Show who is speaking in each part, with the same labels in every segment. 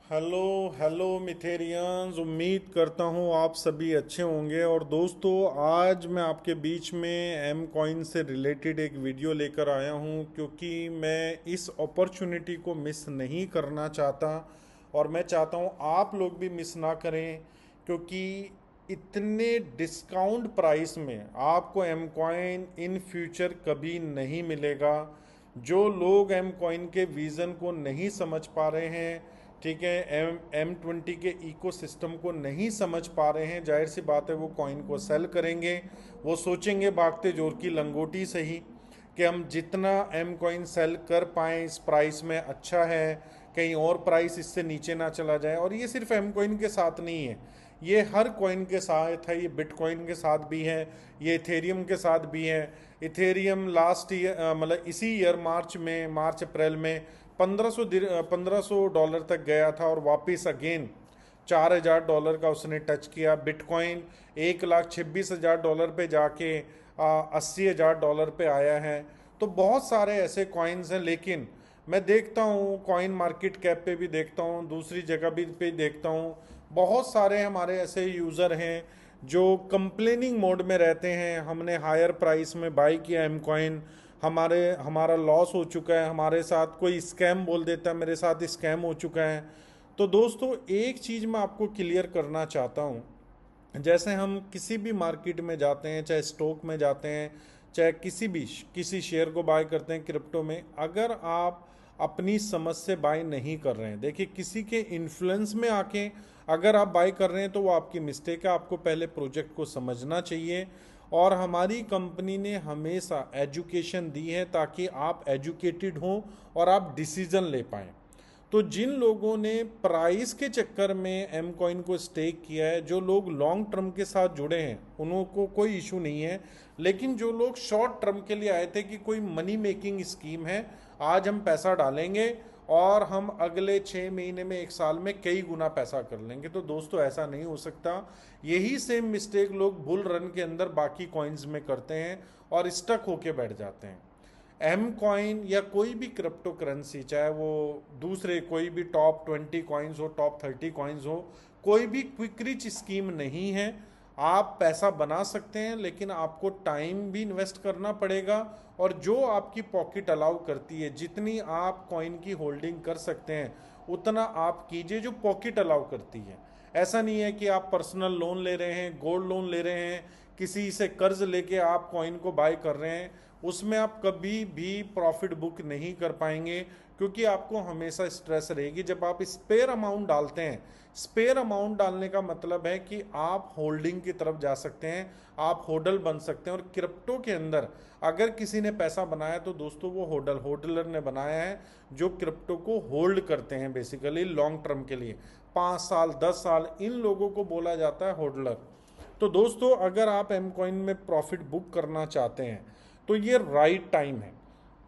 Speaker 1: Hello hello मिथेरियंस। उम्मीद करता हूँ आप सभी अच्छे होंगे। और दोस्तों, आज मैं आपके बीच में एम कॉइन से रिलेटेड एक वीडियो लेकर आया हूँ, क्योंकि मैं इस अपॉर्चुनिटी को मिस नहीं करना चाहता और मैं चाहता हूँ आप लोग भी मिस ना करें, क्योंकि इतने डिस्काउंट प्राइस में आपको एम कॉइन इन फ्यूचर कभी नहीं मिलेगा। जो लोग एम कॉइन के विज़न को नहीं समझ पा रहे हैं, ठीक है, M20 के इकोसिस्टम को नहीं समझ पा रहे हैं, जाहिर सी बात है वो कॉइन को सेल करेंगे। वो सोचेंगे भागते जोर की लंगोटी से ही कि हम जितना एम कॉइन सेल कर पाएँ इस प्राइस में अच्छा है, कहीं और प्राइस इससे नीचे ना चला जाए। और ये सिर्फ एम कॉइन के साथ नहीं है, ये हर कॉइन के साथ है, ये बिटकॉइन के साथ भी है, ये इथेरियम के साथ भी है। इथेरियम लास्ट ईयर मतलब इसी ईयर मार्च अप्रैल में 1500 डॉलर तक गया था और वापस अगेन $4000 का उसने टच किया। बिटकॉइन 1,26,000 पे जाके $80,000 पे आया है। तो बहुत सारे ऐसे कॉइन्स हैं, लेकिन मैं देखता हूँ कॉइन मार्केट कैप पे भी देखता हूँ, दूसरी जगह भी पे देखता हूँ, बहुत सारे हमारे ऐसे यूज़र हैं जो कंप्लेनिंग मोड में रहते हैं। हमने हायर प्राइस में बाई किया एम कॉइन, हमारा लॉस हो चुका है, हमारे साथ कोई स्कैम बोल देता है, मेरे साथ स्कैम हो चुका है। तो दोस्तों, एक चीज़ मैं आपको क्लियर करना चाहता हूँ। जैसे हम किसी भी मार्केट में जाते हैं, चाहे स्टॉक में जाते हैं, चाहे किसी शेयर को बाय करते हैं क्रिप्टो में, अगर आप अपनी समझ से बाय नहीं कर रहे हैं, देखिए किसी के इन्फ्लुएंस में आके अगर आप बाय कर रहे हैं तो वो आपकी मिस्टेक है। आपको पहले प्रोजेक्ट को समझना चाहिए। और हमारी कंपनी ने हमेशा एजुकेशन दी है ताकि आप एजुकेटेड हों और आप डिसीजन ले पाएँ। तो जिन लोगों ने प्राइस के चक्कर में एम कॉइन को स्टेक किया है, जो लोग लॉन्ग टर्म के साथ जुड़े हैं, उनको कोई इशू नहीं है। लेकिन जो लोग शॉर्ट टर्म के लिए आए थे कि कोई मनी मेकिंग स्कीम है, आज हम पैसा डालेंगे और हम अगले 6 महीने में 1 साल में कई गुना पैसा कर लेंगे, तो दोस्तों ऐसा नहीं हो सकता। यही सेम मिस्टेक लोग बुल रन के अंदर बाकी कॉइन्स में करते हैं और स्टक होके बैठ जाते हैं। एम कॉइन या कोई भी क्रिप्टो करेंसी, चाहे वो दूसरे कोई भी टॉप 20 कॉइन्स हो, टॉप 30 कॉइन्स हो, कोई भी क्विक रिच स्कीम नहीं है। आप पैसा बना सकते हैं, लेकिन आपको टाइम भी इन्वेस्ट करना पड़ेगा। और जो आपकी पॉकेट अलाउ करती है, जितनी आप कॉइन की होल्डिंग कर सकते हैं उतना आप कीजिए जो पॉकेट अलाउ करती है। ऐसा नहीं है कि आप पर्सनल लोन ले रहे हैं, गोल्ड लोन ले रहे हैं, किसी से कर्ज लेके आप कॉइन को बाय कर रहे हैं, उसमें आप कभी भी प्रॉफिट बुक नहीं कर पाएंगे, क्योंकि आपको हमेशा स्ट्रेस रहेगी जब आप स्पेयर अमाउंट डालते हैं। स्पेयर अमाउंट डालने का मतलब है कि आप होल्डिंग की तरफ जा सकते हैं, आप होल्डर बन सकते हैं। और क्रिप्टो के अंदर अगर किसी ने पैसा बनाया तो दोस्तों वो होल्डर ने बनाया है, जो क्रिप्टो को होल्ड करते हैं बेसिकली लॉन्ग टर्म के लिए, 5 साल 10 साल, इन लोगों को बोला जाता है होल्डर। तो दोस्तों, अगर आप एम कॉइन में प्रॉफिट बुक करना चाहते हैं तो ये राइट टाइम है।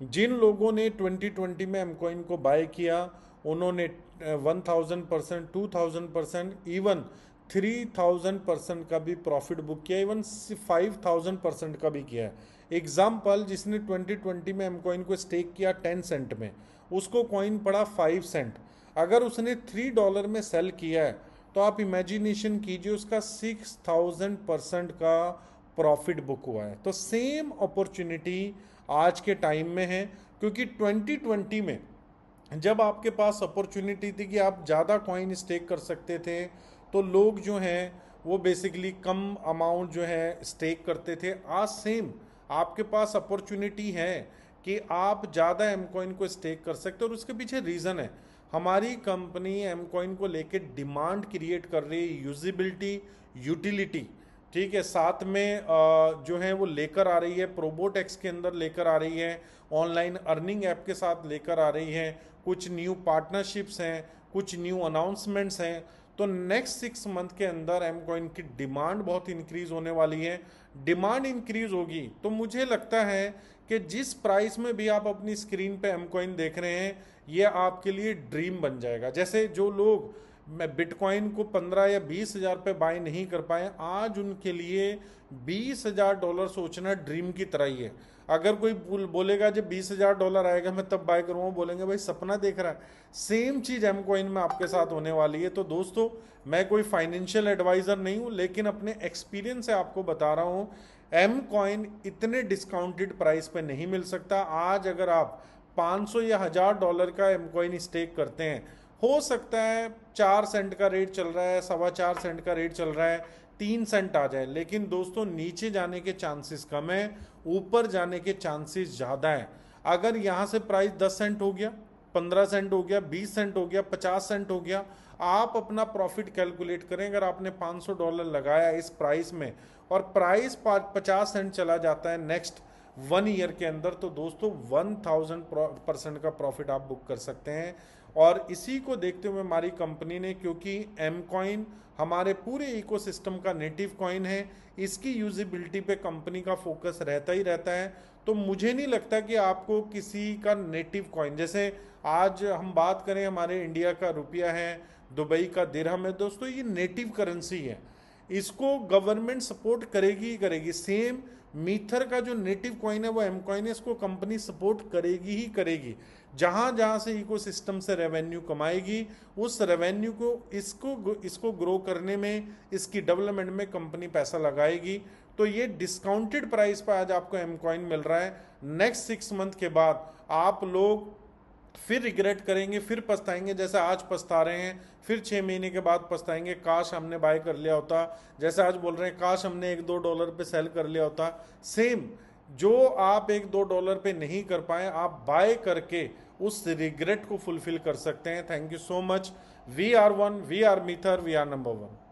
Speaker 1: जिन लोगों ने 2020 में एम कॉइन को बाय किया, उन्होंने 1000%, 2000%, इवन 3000% का भी प्रॉफिट बुक किया, इवन 5000% का भी किया है। एग्जाम्पल, जिसने 2020 में एम कॉइन को स्टेक किया 10 सेंट में, उसको कॉइन पड़ा 5 सेंट। अगर उसने $3 में सेल किया है तो आप इमेजिनेशन कीजिए उसका 6000% का प्रॉफिट बुक हुआ है। तो सेम अपॉर्चुनिटी आज के टाइम में है, क्योंकि 2020 में जब आपके पास अपॉर्चुनिटी थी कि आप ज़्यादा कॉइन स्टेक कर सकते थे, तो लोग जो हैं वो बेसिकली कम अमाउंट जो है स्टेक करते थे। आज सेम आपके पास अपॉर्चुनिटी है कि आप ज़्यादा एम कॉइन को स्टेक कर सकते हो। और उसके पीछे रीज़न है, हमारी कंपनी एम कॉइन को लेके डिमांड क्रिएट कर रही है, यूजिबिलिटी, यूटिलिटी, ठीक है, साथ में जो है वो लेकर आ रही है, प्रोबोटेक्स के अंदर लेकर आ रही है, ऑनलाइन अर्निंग ऐप के साथ लेकर आ रही है, कुछ न्यू पार्टनरशिप्स हैं, कुछ न्यू अनाउंसमेंट्स हैं। तो नेक्स्ट 6 मंथ के अंदर एम कॉइन की डिमांड बहुत इंक्रीज होने वाली है। डिमांड इंक्रीज होगी तो मुझे लगता है कि जिस प्राइस में भी आप अपनी स्क्रीन पे एम कॉइन देख रहे हैं, ये आपके लिए ड्रीम बन जाएगा। जैसे जो लोग मैं बिटकॉइन को 15 या 20 हज़ार पे बाय नहीं कर पाए, आज उनके लिए $20,000 सोचना ड्रीम की तरह ही है। अगर कोई बोलेगा जब $20,000 आएगा मैं तब बाय करूँगा, बोलेंगे भाई सपना देख रहा है। सेम चीज़ एम कॉइन में आपके साथ होने वाली है। तो दोस्तों मैं कोई फाइनेंशियल एडवाइज़र नहीं हूँ, लेकिन अपने एक्सपीरियंस से आपको बता रहा हूँ एम कॉइन इतने डिस्काउंटेड प्राइस पे नहीं मिल सकता। आज अगर आप 500 या $1,000 का एम कॉइन स्टेक करते हैं, हो सकता है 4 सेंट का रेट चल रहा है, 4.25 सेंट का रेट चल रहा है, 3 सेंट आ जाए, लेकिन दोस्तों नीचे जाने के चांसेस कम है, ऊपर जाने के चांसेस ज़्यादा है। अगर यहाँ से प्राइस 10 सेंट हो गया, 15 सेंट हो गया, 20 सेंट हो गया, 50 सेंट हो गया, आप अपना प्रॉफिट कैलकुलेट करें। अगर आपने $500 लगाया इस प्राइस में और प्राइस 50 सेंट चला जाता है नेक्स्ट 1 ईयर के अंदर, तो दोस्तों 1000% का प्रॉफिट आप बुक कर सकते हैं। और इसी को देखते हुए हमारी कंपनी ने, क्योंकि एम कॉइन हमारे पूरे इकोसिस्टम का नेटिव कॉइन है, इसकी यूजिबिलिटी पे कंपनी का फोकस रहता ही रहता है। तो मुझे नहीं लगता कि आपको किसी का नेटिव कॉइन, जैसे आज हम बात करें हमारे इंडिया का रुपया है, दुबई का दिरहम है, दोस्तों ये नेटिव करेंसी है, इसको गवर्नमेंट सपोर्ट करेगी ही करेगी। सेम मीथर का जो नेटिव कॉइन है वो एम कॉइन है, इसको कंपनी सपोर्ट करेगी ही करेगी। जहां जहां से इकोसिस्टम से रेवेन्यू कमाएगी, उस रेवेन्यू को इसको ग्रो करने में, इसकी डेवलपमेंट में कंपनी पैसा लगाएगी। तो ये डिस्काउंटेड प्राइस पर आज आपको एम कॉइन मिल रहा है। नेक्स्ट 6 मंथ के बाद आप लोग फिर रिग्रेट करेंगे, फिर पछताएंगे, जैसे आज पछता रहे हैं, फिर 6 महीने के बाद पछताएंगे काश हमने बाय कर लिया होता। जैसे आज बोल रहे हैं काश हमने $1-2 पे सेल कर लिया होता। सेम जो आप $1-2 पे नहीं कर पाए, आप बाय करके उस रिग्रेट को फुलफिल कर सकते हैं। Thank you so much. We are one, we are mither, we are number 1।